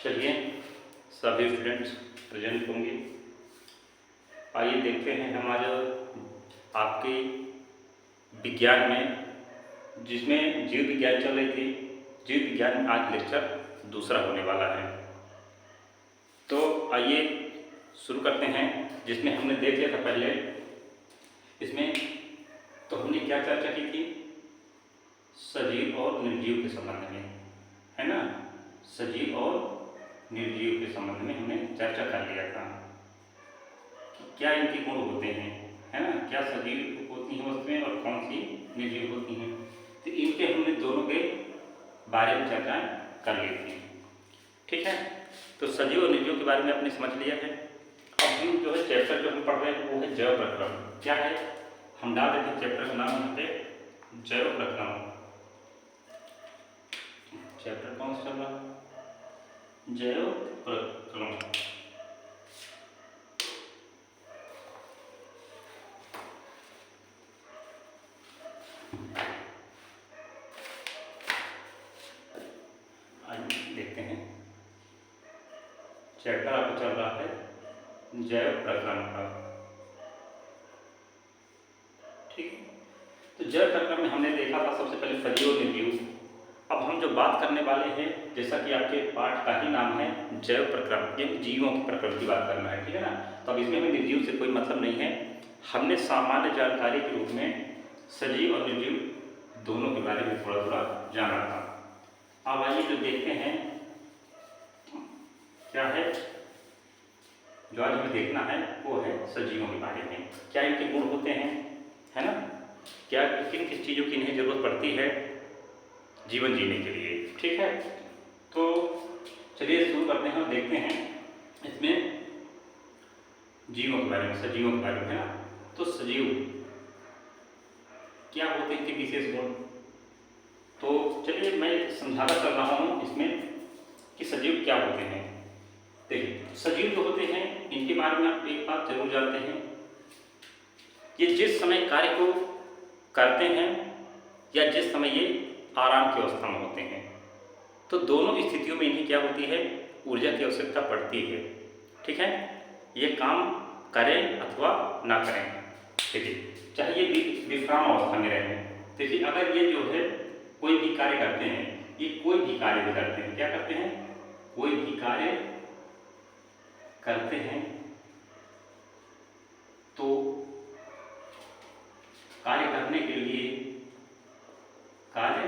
चलिए सभी students present होंगे। आइए देखते हैं हमारे आपके विज्ञान में, जिसमें जीव विज्ञान चल रही थी, जीव विज्ञान में आज लेक्चर दूसरा होने वाला है। तो आइए शुरू करते हैं। जिसमें हमने देख लिया था पहले, इसमें तो हमने क्या चर्चा की थी, सजीव और निर्जीव के संबंध में, है ना। सजीव और निर्जीव के संबंध में हमने चर्चा कर लिया था कि क्या इनके गुण होते हैं, है ना। क्या सजीव होती हैं वस्तुएं और कौन सी निर्जीव होती हैं। तो इनके हमने दोनों के बारे में चर्चा कर ली थी, ठीक है। तो सजीव और निर्जीव के बारे में आपने समझ लिया है। अब हम जो है चैप्टर जो हम पढ़ रहे हैं वो है जैव प्रक्रम। क्या है, हम डाल देते हैं चैप्टर का नाम यहाँ पे जैव प्रक्रम। चैप्टर कौन सा चल रहा है, जैव प्रक्रम। देखते हैं चैप्टर आपको चल रहा है जैव प्रक्रम का, ठीक है। तो जैव प्रक्रम में हमने देखा था सबसे पहले सजीव और निर्जीव। अब हम जो बात करने वाले हैं, जैसा कि आपके पाठ का ही नाम है जैव प्रक्रम, ये जीवों की प्रकृति की बात करना है, ठीक है ना। तो अब इसमें हमें निर्जीव से कोई मतलब नहीं है। हमने सामान्य जानकारी के रूप में सजीव और निर्जीव दोनों के बारे में थोड़ा थोड़ा जाना था। अब आइए जो देखते हैं क्या है, जो आज हमें देखना है वो है सजीवों के बारे में। क्या इनके गुण होते हैं, है ना। क्या किन किस चीज़ों की इन्हें जरूरत पड़ती है जीवन जीने के लिए, ठीक है। तो चलिए शुरू करते हैं और देखते हैं इसमें जीवों के बारे में, सजीवों के बारे में, है ना। तो सजीव क्या होते हैं, इनके विशेष गुण। तो चलिए मैं समझाता चल रहा हूँ इसमें कि सजीव क्या होते हैं। देखिए सजीव जो होते हैं इनके बारे में आप एक बात जरूर जानते हैं, ये जिस समय कार्य को करते हैं या जिस समय ये आराम की अवस्था में होते हैं, तो दोनों स्थितियों में इन्हें क्या होती है, ऊर्जा की आवश्यकता पड़ती है, ठीक है। ये काम करें अथवा ना करें, ठीक है, चाहे ये विश्राम अवस्था में रहें। देखिए अगर ये जो है कोई भी कार्य करते हैं, ये कोई भी कार्य भी करते हैं, क्या करते हैं, कोई भी कार्य करते हैं, तो कार्य करने के लिए, कार्य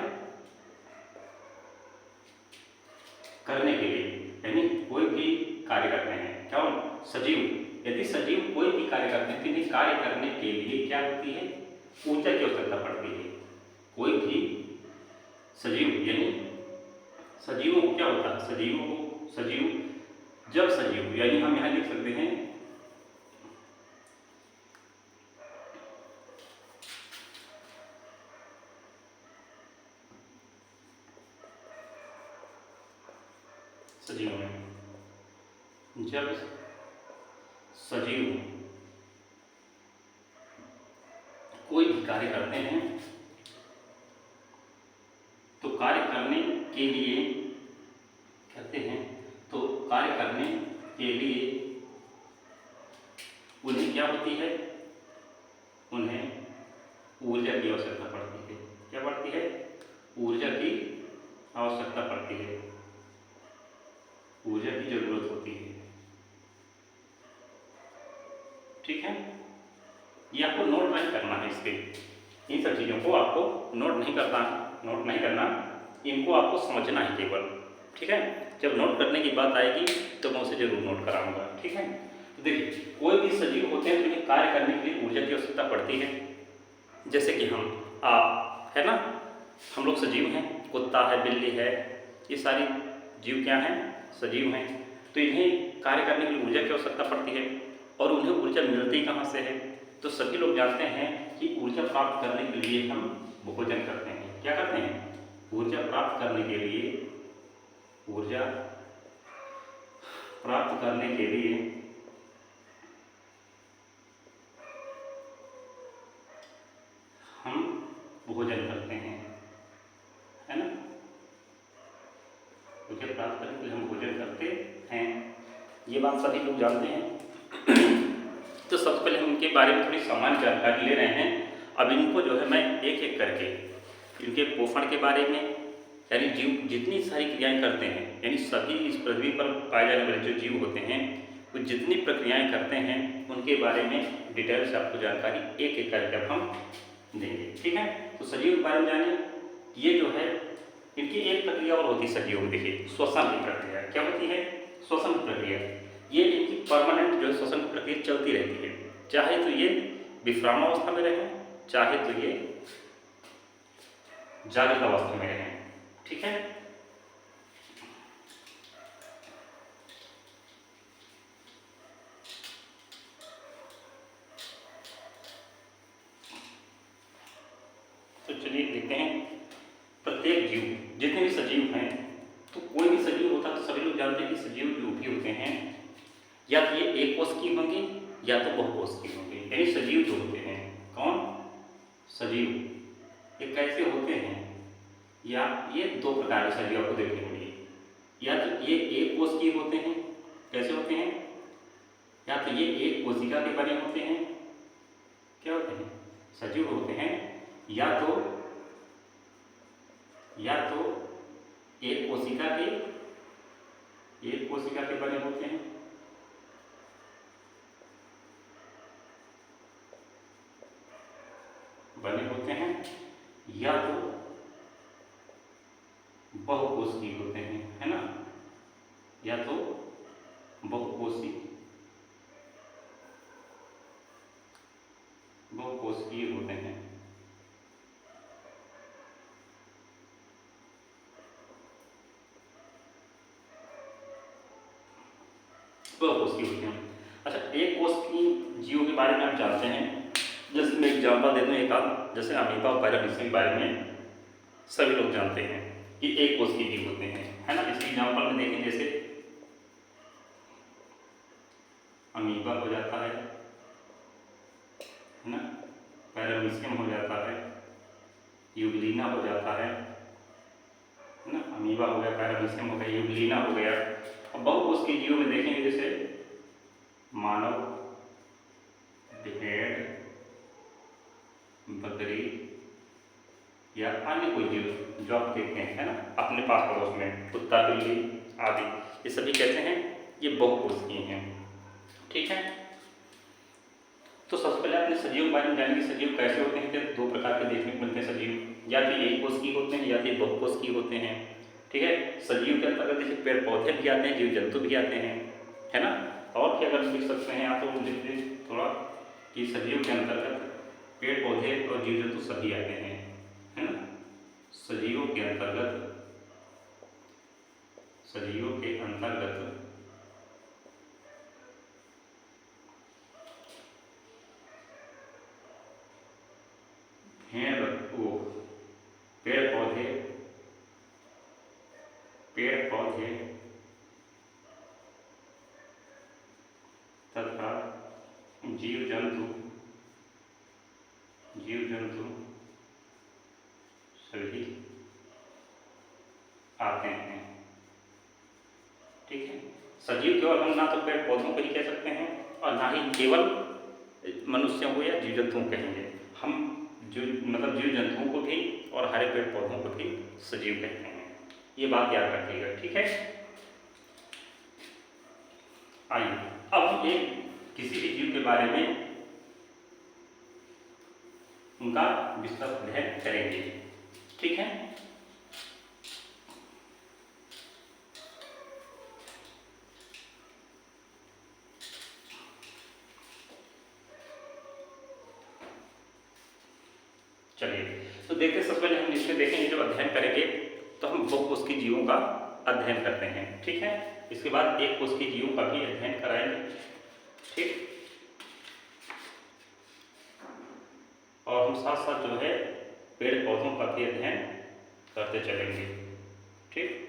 करने के लिए यानी कोई भी कार्य करते हैं, क्या सजीव, यदि सजीव कोई भी कार्य करते हैं तो इन्हें कार्य करने के लिए क्या होती है, ऊर्जा की आवश्यकता पड़ती है। कोई भी सजीव यानी सजीवों को क्या होता है, सजीवों को, सजीव जब सजीव यानी हम यहाँ लिख सकते हैं सजीव में, जब सजीव कोई भी कार्य करते हैं तो कार्य करने के लिए करते हैं, तो कार्य करने के लिए उन्हें क्या होती है, उन्हें ऊर्जा की आवश्यकता पड़ती है। क्या पड़ती है, ऊर्जा की आवश्यकता पड़ती है, ऊर्जा की जरूरत होती है, ठीक है। ये आपको नोट नहीं करना है, इसके इन सब चीज़ों को आपको नोट नहीं करना, इनको आपको समझना है केवल, ठीक है। जब नोट करने की बात आएगी तो मैं उसे जरूर नोट कराऊंगा, ठीक है। तो देखिए कोई भी सजीव होते हैं तो इन्हें कार्य करने के लिए ऊर्जा की आवश्यकता पड़ती है। जैसे कि हम, आप, है ना, हम लोग सजीव हैं, कुत्ता है, बिल्ली है, ये सारी जीव क्या हैं, सजीव हैं। तो इन्हें कार्य करने के लिए ऊर्जा की आवश्यकता पड़ती है, और उन्हें ऊर्जा मिलती कहाँ से है, तो सभी लोग जानते हैं कि ऊर्जा प्राप्त करने के लिए हम भोजन करते हैं। क्या करते हैं, ऊर्जा प्राप्त करने के लिए, ऊर्जा प्राप्त करने के लिए हम भोजन करते हैं, है ना। उसे प्राप्त करने के लिए हम भोजन करते हैं। ये बात सभी लोग जानते हैं। तो सबसे पहले हम इनके बारे में थोड़ी सामान्य जानकारी ले रहे हैं। अब इनको जो है मैं एक एक करके इनके पोषण के बारे में, यानी जीव जितनी सारी क्रियाएं करते हैं, यानी सभी इस पृथ्वी पर पाए जाने वाले जो जीव होते हैं वो जितनी प्रक्रियाएं करते हैं उनके बारे में डिटेल से आपको जानकारी एक एक करके हम देंगे। ठीक है, तो सजीव के बारे में जानिए। ये जो है इनकी एक प्रक्रिया और होती है सजीवों में, देखिए श्वसन की प्रक्रिया। क्या होती है? श्वसन की प्रक्रिया। ये इनकी परमानेंट जो है श्वसन की प्रक्रिया चलती रहती है, चाहे तो ये विश्रामावस्था में रहें, चाहे तो ये जागृत अवस्था में रहें। ठीक है, तो चलिए देखते हैं। प्रत्येक जीव, जितने भी सजीव हैं, तो कोई भी सजीव होता तो सभी लोग जानते हैं कि सजीव जो भी होते हैं या तो ये एक कोशिकीय होंगे या तो बहुकोशिकीय होंगे। यानी सजीव जो होते हैं, कौन? सजीव, ये कैसे होते हैं? या ये दो प्रकार के सजीव आपको देखने को मिलेंगे। या तो ये एक कोशिकीय होते हैं, कैसे होते हैं? या तो ये एक कोशिका के बने होते हैं, क्या होते हैं? सजीव होते हैं। या तो एक कोशिका के बने होते हैं, या तो बहुकोशिकीय होते हैं, है ना? या तो बहुकोशिकीय होते हैं। बहुकोशिकीय होते हैं। अच्छा, एक कोशिकीय जीवों के बारे में आप जानते हैं, जैसे मैं एग्जाम्पल दे दूँ एक आध, जैसे अमीबा और पैरामीशियम के बारे में सभी लोग जानते हैं कि एक कोशिकीय जीव होते हैं, है ना? इसके एग्जाम्पल में देखें, जैसे अमीबा हो जाता है ना? पैरामीशियम हो जाता है, यूग्लिना हो जाता है ना? अमीबा हो गया, पैरामीशियम हो गया, यूग्लिना हो गया। अब बहुकोशिकीय जीवों में देखेंगे जैसे मानव, भेड़, बकरी या अन्य कोई जीव जो आप देखते हैं, है ना, अपने पास पड़ोस में, कुत्ता, बिल्ली आदि, ये सभी कहते हैं ये बहुकोशिकीय हैं। ठीक है, तो सबसे पहले अपने सजीव के बारे में जानेंगे। सजीव कैसे होते हैं? तो दो प्रकार के देखने को मिलते हैं सजीव, या तो एक कोशिकीय होते हैं या तो बहुकोशिकीय होते हैं। ठीक है, सजीव के अंतर्गत जैसे पेड़ पौधे भी आते हैं, जीव जंतु भी आते हैं, है ना? और क्या अगर लिख सकते हैं आप, तो लिख दें थोड़ा कि सजीव के अंतर्गत पेड़ पौधे और जीव जंतु सभी आते हैं, है ना? सजीवों के अंतर्गत पेड़ पौधे तथा जीव जंतु सभी आते हैं। ठीक है, सजीव केवल हम ना तो पेड़ पौधों को ही कह सकते हैं और ना ही केवल मनुष्यों को या जीव जंतुओं को कहेंगे। हम जो मतलब जीव जंतुओं को भी और हरे पेड़ पौधों को भी सजीव कहते हैं, ये बात याद रखिएगा। ठीक है, आइए अब हम किसी भी जीव के बारे में उनका विस्तृत अध्ययन करेंगे। ठीक है, चलिए तो देखते, सबसे पहले हम इसमें देखेंगे, जो अध्ययन करेंगे तो हम बहुकोशिकीय जीवों का अध्ययन करते हैं। ठीक है, इसके बाद एक कोशिकीय जीवों का भी अध्ययन कराएंगे। ठीक, और हम साथ साथ जो है पेड़ पौधों का भी अध्ययन करते चलेंगे। ठीक,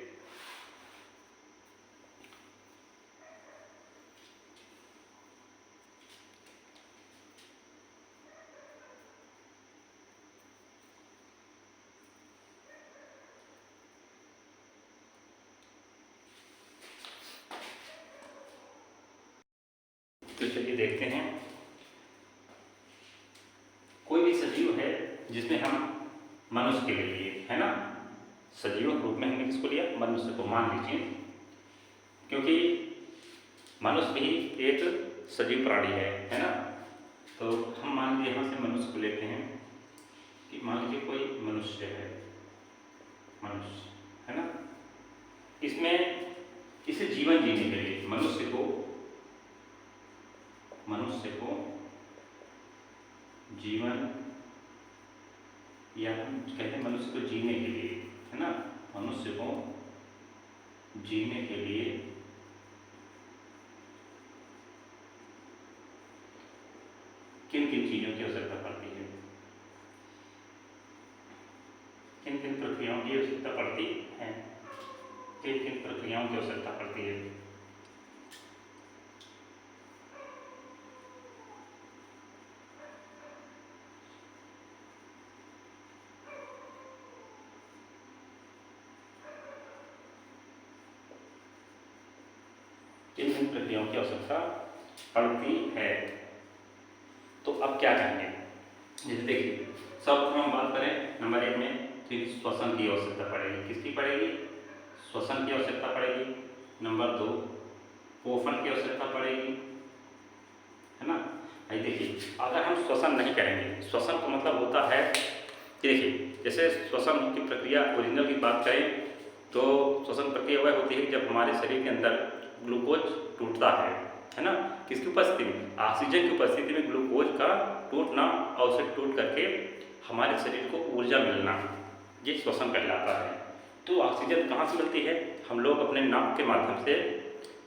देखते हैं, कोई भी सजीव है जिसमें हम मनुष्य के लिए, है ना, सजीव रूप में हमने किसको लिया, मनुष्य को मान लीजिए, क्योंकि मनुष्य भी एक सजीव प्राणी है ना। तो हम मान लीजिए यहाँ से मनुष्य को लेते हैं कि मान लीजिए कोई मनुष्य है, मनुष्य है ना, इसमें इसे जीवन जीने के लिए मनुष्य को जीवन, या हम कहते हैं मनुष्य को जीने के लिए, है ना, मनुष्य को जीने के लिए किन किन चीज़ों की आवश्यकता पड़ती है, किन किन प्रक्रियाओं की आवश्यकता पड़ती है, किन किन प्रक्रियाओं की आवश्यकता पड़ती है। किन किन प्रक्रियाओं की आवश्यकता पड़ती है। तो अब क्या करेंगे, जैसे देखिए सर्वप्रथम हम बात करें नंबर 1 में, फिर श्वसन की आवश्यकता पड़ेगी, किसकी पड़ेगी, श्वसन की आवश्यकता पड़ेगी। नंबर 2 पोषण की आवश्यकता पड़ेगी, है ना। भाई देखिए अगर हम श्वसन नहीं करेंगे, श्वसन का मतलब होता है कि देखिए जैसे श्वसन की प्रक्रिया ओरिजिनल की बात करें तो श्वसन प्रक्रिया वह होती है जब हमारे शरीर के अंदर ग्लूकोज टूटता है ना, किसकी उपस्थिति में, ऑक्सीजन की उपस्थिति में ग्लूकोज का टूटना और उसे टूट करके हमारे शरीर को ऊर्जा मिलना, ये श्वसन कहलाता है। तो ऑक्सीजन कहाँ से मिलती है, हम लोग अपने नाक के माध्यम से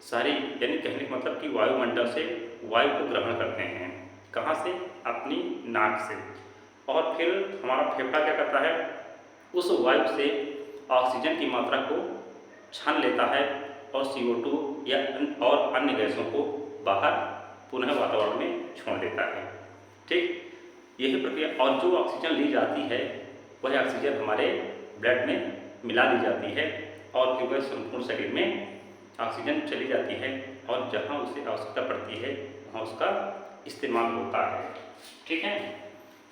सारी, यानी कहने का मतलब कि वायुमंडल से वायु को ग्रहण करते हैं, कहाँ से, अपनी नाक से, और फिर हमारा फेफड़ा क्या करता है, उस वायु से ऑक्सीजन की मात्रा को छान लेता है और CO2 या और अन्य गैसों को बाहर पुनः वातावरण में छोड़ देता है। ठीक, यही प्रक्रिया, और जो ऑक्सीजन ली जाती है वह ऑक्सीजन हमारे ब्लड में मिला दी जाती है और फिर वह संपूर्ण शरीर में ऑक्सीजन चली जाती है और जहाँ उसे आवश्यकता पड़ती है वहाँ उसका इस्तेमाल होता है। ठीक है,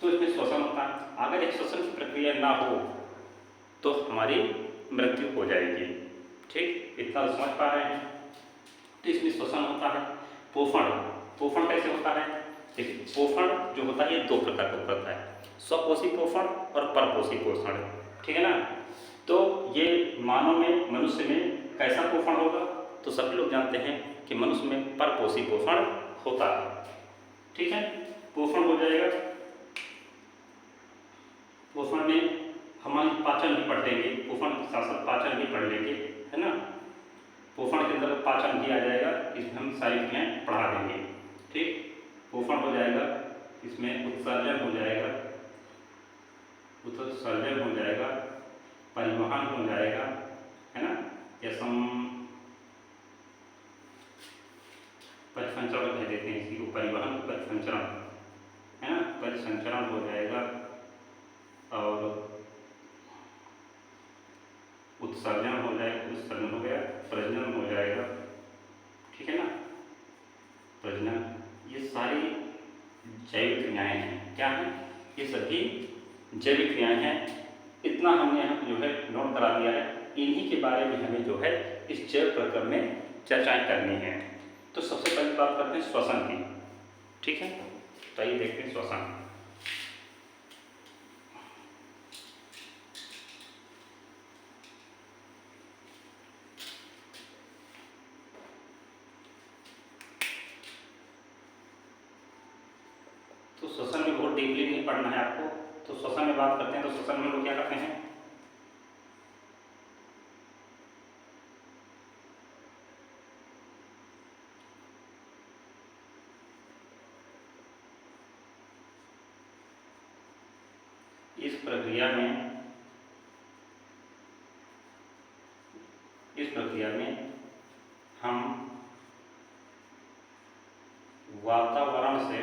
तो इसमें श्वसन होता है। अगर एक श्वसन की प्रक्रिया ना हो तो हमारी मृत्यु हो जाएगी। ठीक, इतना समझ पा रहे हैं। तो इसमें श्वसन होता है। पोषण कैसे होता है, देखिए पोषण जो होता है ये 2 प्रकार का होता है, स्वपोषी पोषण और परपोषी पोषण, ठीक है ना। तो ये मानव में, मनुष्य में कैसा पोषण होगा, तो सभी लोग जानते हैं कि मनुष्य में परपोषी पोषण होता है। ठीक है, पोषण हो जाएगा, पोषण में हमारी पाचन भी पढ़ लेंगे, पोषण के साथ साथ पाचन भी पढ़ लेंगे, है ना। पोषण के अंदर पाचन भी आ जाएगा, इसमें हम सारी क्रियाएं पढ़ा देंगे। ठीक, पोषण हो जाएगा, इसमें उत्सर्जन हो जाएगा, परिवहन हो जाएगा, है ना, या परिसंचरण कह देते हैं इसी को, परिवहन परिसंचरण, है ना, परिसंचरण हो जाएगा और उत्सर्जन हो जाएगा, उत्सर्जन हो गया, प्रजनन हो जाएगा, ठीक है ना, प्रजनन। ये सारी जैविक क्रियाएं हैं। क्या हैं, ये सभी जैविक क्रियाएं हैं। इतना हमने यहाँ जो है नोट करा दिया है। इन्हीं के बारे में हमें जो है इस जैव प्रकरण में चर्चाएं करनी है। तो सबसे पहले बात करते हैं श्वसन की। ठीक है, तो आइए देखते हैं श्वसन। तो श्वसन में बहुत डीपली नहीं पढ़ना है आपको, तो श्वसन में बात करते हैं। तो श्वसन में लोग क्या करते हैं, इस प्रक्रिया में हम वातावरण से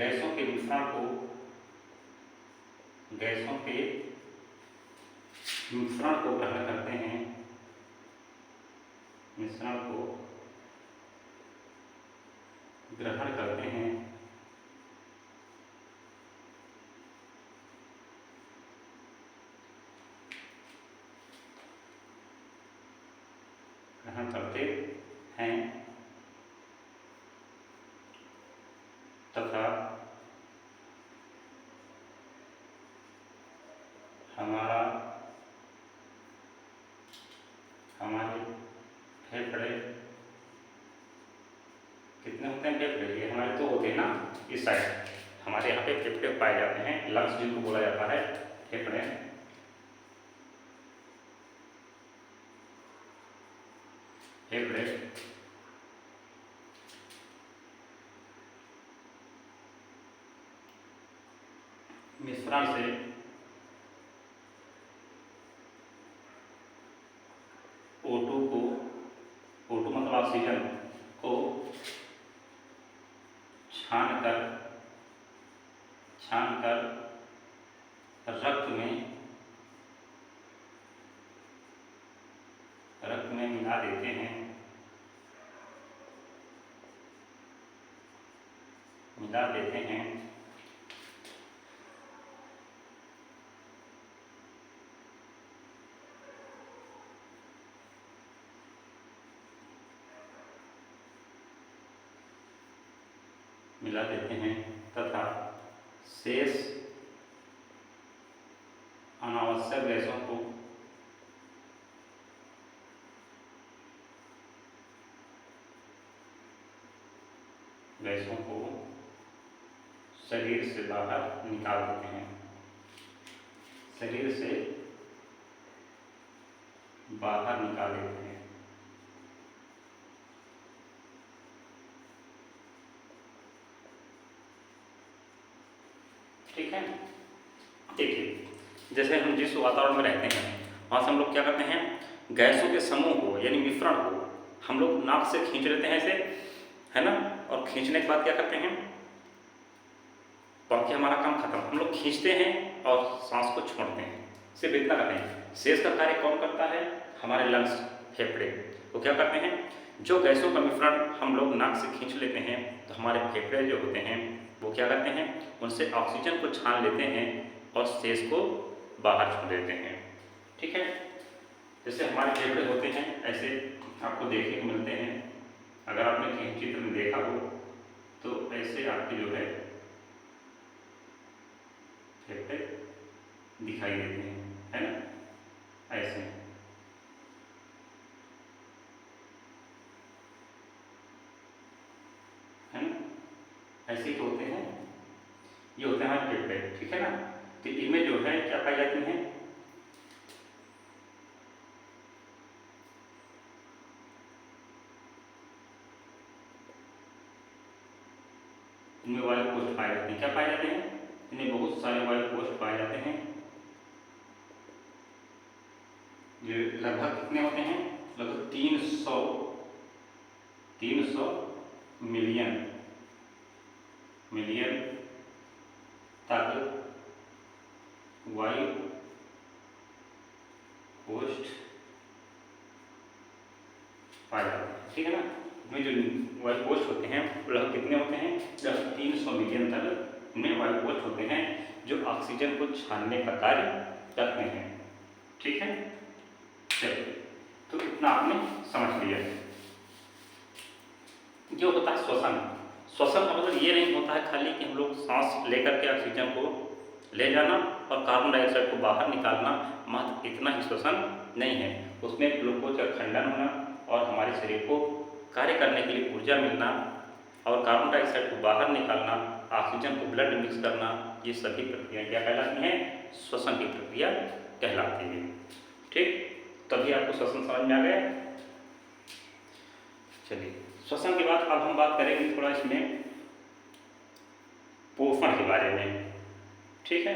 गैसों के मिश्रण को ग्रहण करते हैं, मिश्रण को ग्रहण करते हैं, तथा हमारे फेफड़े कितने होते हैं? फेफड़े ये हमारे तो होते हैं ना, इस साइड हमारे यहाँ पे फेफड़े पाए जाते हैं, लंग्स जिनको बोला जाता है, फेफड़े। मिश्रण से O2 मतलब ऑक्सीजन को छानकर रक्त में मिला देते हैं, तथा शेष अनावश्यक गैसों को शरीर से बाहर निकाल देते हैं, ठीक है। देखिए, जैसे हम जिस वातावरण में रहते हैं वहाँ से हम लोग क्या करते हैं, गैसों के समूह को यानी मिश्रण को हम लोग नाक से खींच लेते हैं ऐसे, है ना, और खींचने के बाद क्या करते हैं, बाकी हमारा काम खत्म, हम लोग खींचते हैं और सांस को छोड़ते हैं, सिर्फ इतना करते हैं। शेष का कार्य कौन करता है? हमारे लंग्स, फेफड़े। वो क्या करते हैं, जो गैसों का मिश्रण हम लोग नाक से खींच लेते हैं तो हमारे फेफड़े जो होते हैं वो क्या करते हैं, उनसे ऑक्सीजन को छान लेते हैं और शेष को बाहर छोड़ देते हैं, ठीक है। जैसे हमारे फेफड़े होते हैं ऐसे आपको देखने को मिलते हैं, अगर आपने कहीं चित्र में देखा हो तो ऐसे आपके जो है फेफड़े दिखाई देते हैं, है ना, ऐसे, है ना, ऐसे ही होते हैं, ये होते हैं हमारे फेफड़े, ठीक है ना। तो इनमें जो है क्या पाई जाती हैं, इनमें वायु कोष पाए जाते हैं। क्या पाए जाते हैं? इनमें बहुत सारे वायु कोष पाए जाते हैं, जो लगभग कितने होते हैं, लगभग 300 मिलियन तक वायु कोष पाए जाते हैं, ठीक है ना। में जो वायु कोष होते हैं लगभग कितने होते हैं, लगभग 300 मिलियन तक में वायु कोष होते हैं जो ऑक्सीजन को छानने का कार्य करते हैं, ठीक है। चलिए, तो इतना आपने समझ लिया। जो होता है श्वसन का मतलब ये नहीं होता है खाली कि हम लोग सांस लेकर के ऑक्सीजन को ले जाना और कार्बन डाइऑक्साइड को बाहर निकालना, मात्र इतना ही श्वसन नहीं है। उसमें ग्लूकोज का खंडन होना और हमारे शरीर को कार्य करने के लिए ऊर्जा मिलना और कार्बन डाइऑक्साइड को बाहर निकालना, ऑक्सीजन को ब्लड में मिक्स करना, ये सभी प्रक्रिया क्या कहलाती हैं, श्वसन की प्रक्रिया कहलाती है, ठीक। तभी आपको श्वसन समझ में आ गया। चलिए, श्वसन के बाद अब हम बात करेंगे थोड़ा इसमें पोषण के बारे में, ठीक है।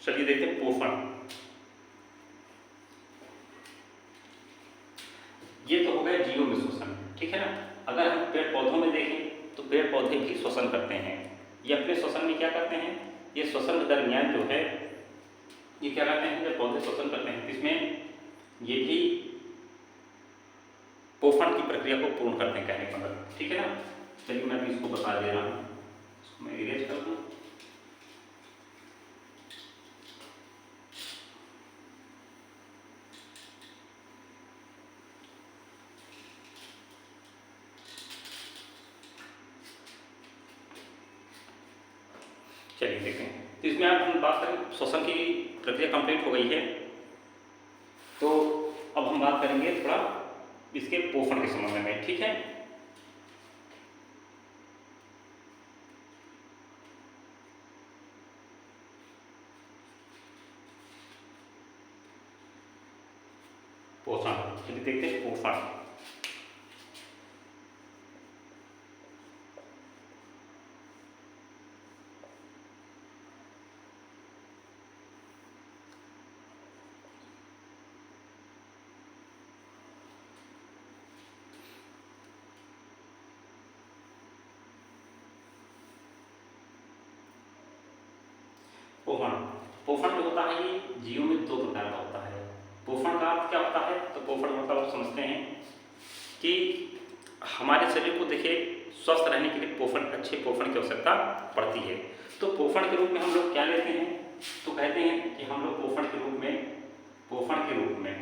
चलिए देखते हैं पोषण। ये तो हो गया जीवों में श्वसन, ठीक है ना। अगर हम पेड़ पौधों में देखें तो पेड़ पौधे भी श्वसन करते हैं। ये अपने श्वसन में क्या करते हैं, ये श्वसन के दरमियान जो है ये क्या करते हैं, जब पौधे श्वसन करते हैं इसमें ये भी पोषण की प्रक्रिया को पूर्ण करते हैं कहने का मतलब, ठीक है ना। चलिए मैं अभी इसको बता दे रहा हूँ, इसको मैं इरेज कर दूँ। चलिए देखते हैं, तो इसमें आप हम बात करें श्वसन की प्रक्रिया कंप्लीट हो गई है, तो अब हम बात करेंगे थोड़ा इसके पोषण के संबंध में, ठीक है। पोषण, चलिए देखते हैं पोषण। पोषण, पोषण जो होता है ये जीवों में दो प्रकार का होता है। पोषण का अर्थ क्या होता है, तो पोषण मतलब आप समझते हैं कि हमारे शरीर को देखिए स्वस्थ रहने के लिए पोषण, अच्छे पोषण की आवश्यकता पड़ती है। तो पोषण के रूप में हम लोग क्या लेते हैं, तो कहते हैं कि हम लोग पोषण के रूप में पोषण के रूप में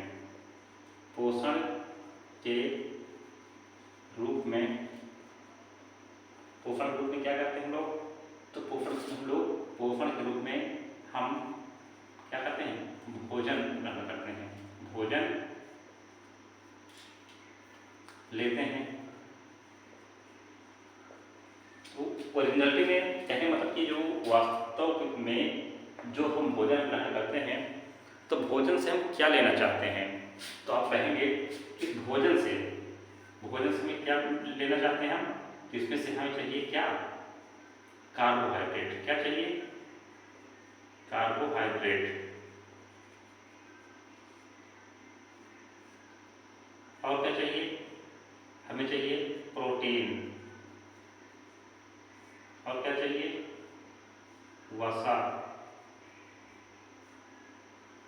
क्या करते हैं हम लोग, तो पोषण के रूप में हम क्या करते हैं, भोजन ग्रहण करते हैं, भोजन लेते हैं। तो ओरिजिनलिटी में कहने मतलब कि जो वास्तव में जो हम भोजन ग्रहण करते हैं, तो भोजन से हम क्या लेना चाहते हैं, तो आप कहेंगे कि भोजन से हमें क्या लेना चाहते हैं हम, तो इसमें से हमें चाहिए क्या, कार्बोहाइड्रेट। क्या चाहिए, कार्बोहाइड्रेट। और क्या चाहिए, हमें चाहिए प्रोटीन। और क्या चाहिए, वसा।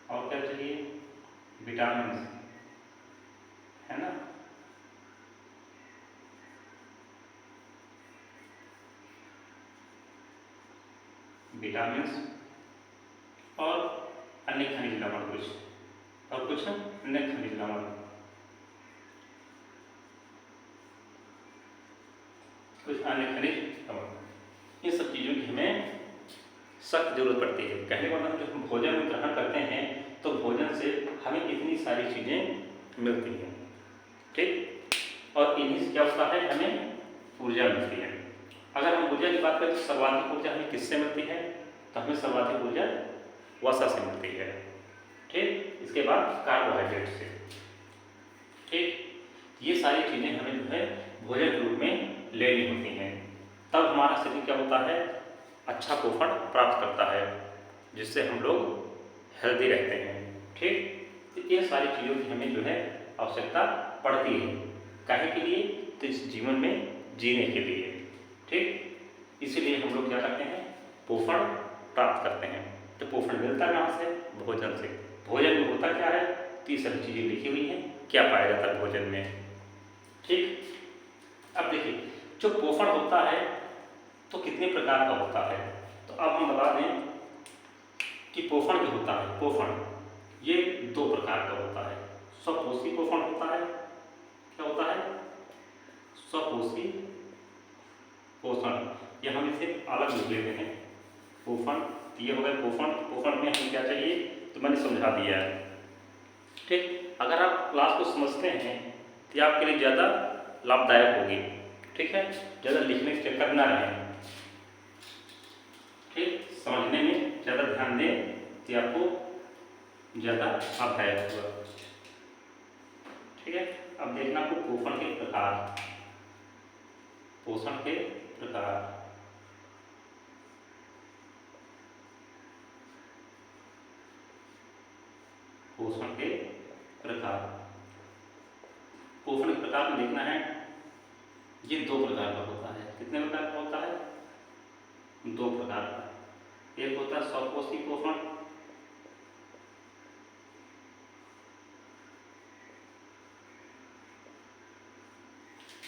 और क्या चाहिए, विटामिन, है ना। विटामिन और अन्य खनिज लवण, कुछ अन्य खनिज लवण, ये सब चीज़ों की हमें सख्त जरूरत पड़ती है। कहने का मतलब जब हम भोजन ग्रहण करते हैं तो भोजन से हमें इतनी सारी चीज़ें मिलती हैं, ठीक। और इन्हीं से क्या होता है, हमें ऊर्जा मिलती है। अगर हम ऊर्जा की बात करें तो सर्वाधिक ऊर्जा हमें किससे मिलती है, तो हमें सर्वाधिक ऊर्जा वसा से मिलती है, ठीक। इसके बाद कार्बोहाइड्रेट से, ठीक। ये सारी चीज़ें हमें जो है भोजन के रूप में लेनी होती हैं, तब हमारा शरीर क्या होता है, अच्छा पोषण प्राप्त करता है, जिससे हम लोग हेल्दी रहते हैं, ठीक। तो ये सारी चीज़ों की हमें जो है आवश्यकता पड़ती है, काहे के लिए, तो इस जीवन में जीने के लिए, ठीक। इसीलिए हम लोग क्या करते हैं, पोषण प्राप्त करते हैं। तो पोषण मिलता कहाँ से, भोजन से। भोजन में होता क्या है, तो ये सभी चीज़ें लिखी हुई हैं, क्या पाया जाता है भोजन में, ठीक। अब देखिए जो पोषण होता है तो कितने प्रकार का होता है, तो अब हम बता दें कि पोषण जो होता है, पोषण ये दो प्रकार का होता है। स्वपोषी पोषण होता है, क्या होता है, स्वपोषी पोषण, या हम इसे अलग लिख लेते हैं, पोषण। ये हो गया पोषण। पोषण में हमें क्या चाहिए, तो मैंने समझा दिया है, ठीक। अगर आप क्लास को समझते हैं तो आपके लिए ज़्यादा लाभदायक होगी, ठीक है। ज़्यादा लिखने के चक्कर ना रहें, ठीक। समझने में ज़्यादा ध्यान दें तो आपको ज़्यादा लाभदायक होगा, ठीक है। अब देखना आपको पोषण के प्रकार, पोषण के प्रकार, पोषण के प्रकार। पोषण के प्रकार में देखना है, ये दो प्रकार का होता है, कितने प्रकार का होता है? 2 प्रकार का। एक होता है स्वकोषी पोषण,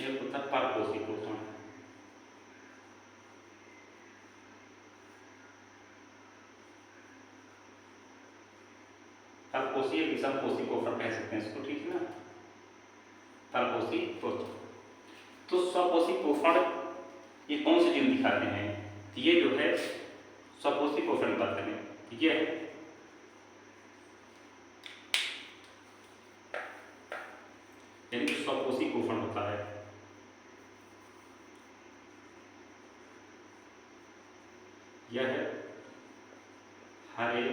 एक होता है परपोषी पोषण। परपोषी या विषमपोषी पोषण कह सकते हैं इसको, ठीक है ना, परपोषी पोषण। तो स्वपोषी पोषण ये कौन से जीव दिखाते हैं? ये जो है स्वपोषी पोषण करते हैं, ये है यानी कि स्वपोषी पोषण होता है। यह है हरे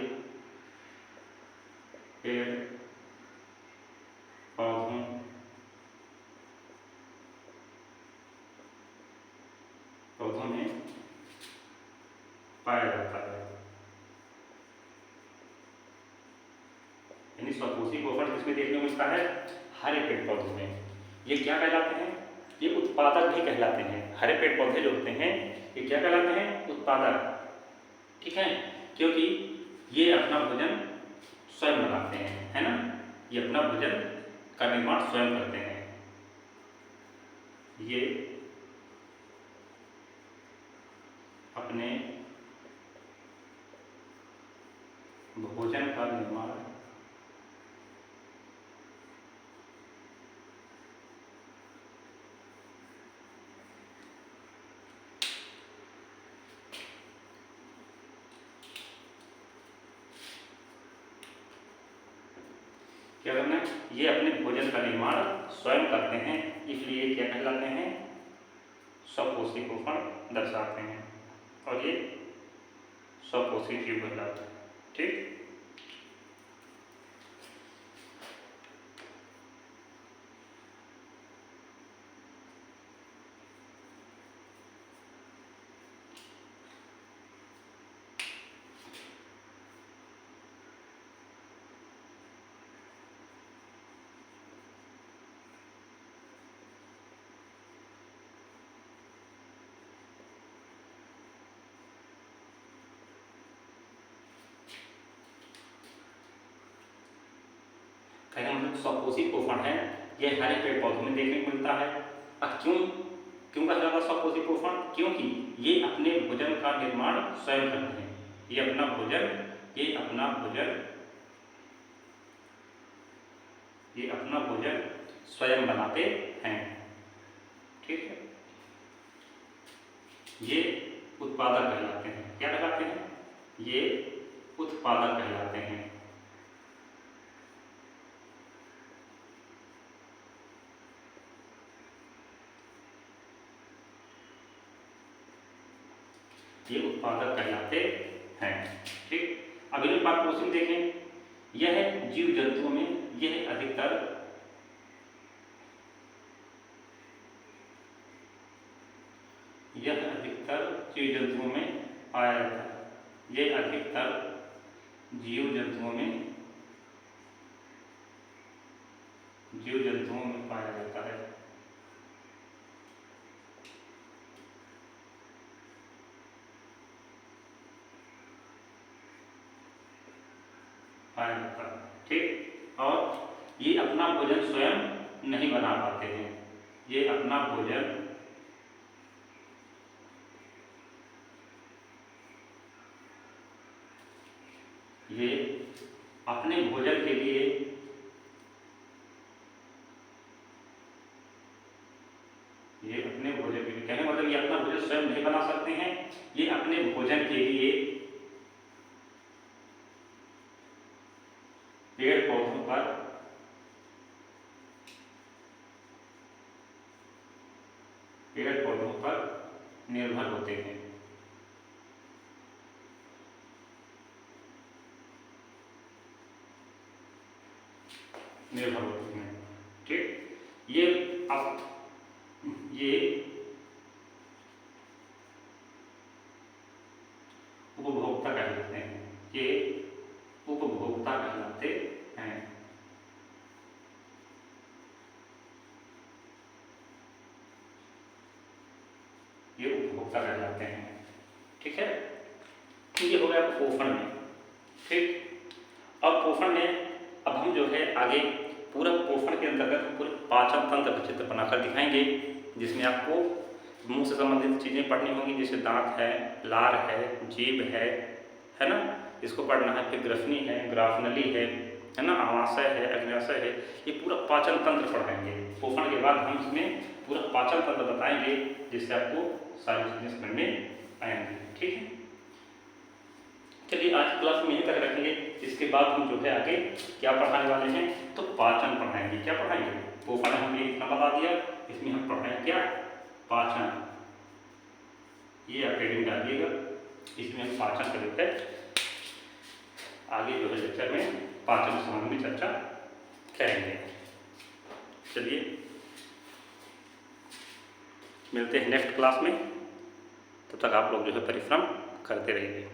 पेड़ पौधों में पाया जाता है। यानी स्वपोषी पोषण किसमें देखने को मिलता है? हरे पेड़ पौधों में। ये क्या कहलाते हैं? ये उत्पादक भी कहलाते हैं। हरे पेड़ पौधे जो होते हैं ये क्या कहलाते हैं? उत्पादक, ठीक है, क्योंकि ये अपना भोजन स्वयं बनाते हैं, है ना, ये अपना भोजन का निर्माण स्वयं करते हैं। ये अपने भोजन का निर्माण क्या करना है? ये अपने भोजन का निर्माण स्वयं करते हैं, इसलिए क्या कहलाते हैं? स्वपोषी पोषण दर्शाते हैं, और ये स्वपोषी जीव कहलाते हैं, ठीक। कहने का मतलब स्वपोषी पोषण है, यह हरे पेड़ पौधों में देखने को मिलता है। अब क्यों कहा जाता है स्वपोषी पोषण? क्योंकि ये अपने भोजन का निर्माण स्वयं करते हैं। ये अपना भोजन स्वयं बनाते हैं, ठीक है। ये उत्पादक कहलाते हैं। क्या कहलाते हैं? ये उत्पादक कहलाते हैं। ये उत्पादक कहलाते हैं, ठीक। अब इन बात क्वेश्चन देखें, यह जीव जंतुओं में यह अधिकतर जीव जंतुओं में पाया जाता है। यह अधिकतर जीव जंतुओं में पाया जाता है। ठीक, और ये अपना भोजन स्वयं नहीं बना पाते हैं। ये अपना भोजन अपने भोजन के लिए कहने मतलब ये अपना भोजन स्वयं नहीं बना सकते हैं। ये अपने भोजन के लिए पेड़ पौधों पर निर्भर होते हैं। ठीक, ये उपभोक्ता कहलाते हैं। ये उपभोक्ता कहलाते हैं। ये उपभोक्ता कहलाते हैं। ठीक है, ये हो गया पोषण में। ठीक, अब पोषण में अब हम जो है आगे पूरा पोषण के अंतर्गत पूरे पाचन तंत्र का चित्र बनाकर दिखाएंगे, जिसमें आपको मुंह से संबंधित चीज़ें पढ़नी होंगी, जैसे दांत है, लार है, जीभ है ना, इसको पढ़ना है। फिर ग्रसनी है, ग्राफनली है ना, आमाशय है, अग्न्याशय है, ये पूरा पाचन तंत्र पढ़ाएंगे। पोषण के बाद हम इसमें पूरा पाचन तंत्र बताएंगे, जिससे आपको सारी चीज़ें समझ में आएंगी। ठीक है, चलिए आज क्लास में यहीं तक रखेंगे। इसके बाद हम जो है आगे क्या पढ़ाने वाले हैं, तो पाचन पढ़ाएंगे। क्या पढ़ाएंगे? पोषण हमने इतना बता दिया, इसमें हम पढ़ाएंगे क्या? पाचन। ये आप हेडिंग डालिएगा, इसमें हम पाचन का लेकर आगे जो है लेक्चर में पाचन संबंधी चर्चा करेंगे। चलिए मिलते हैं नेक्स्ट क्लास में, तब तक आप लोग जो है परिश्रम करते रहिए।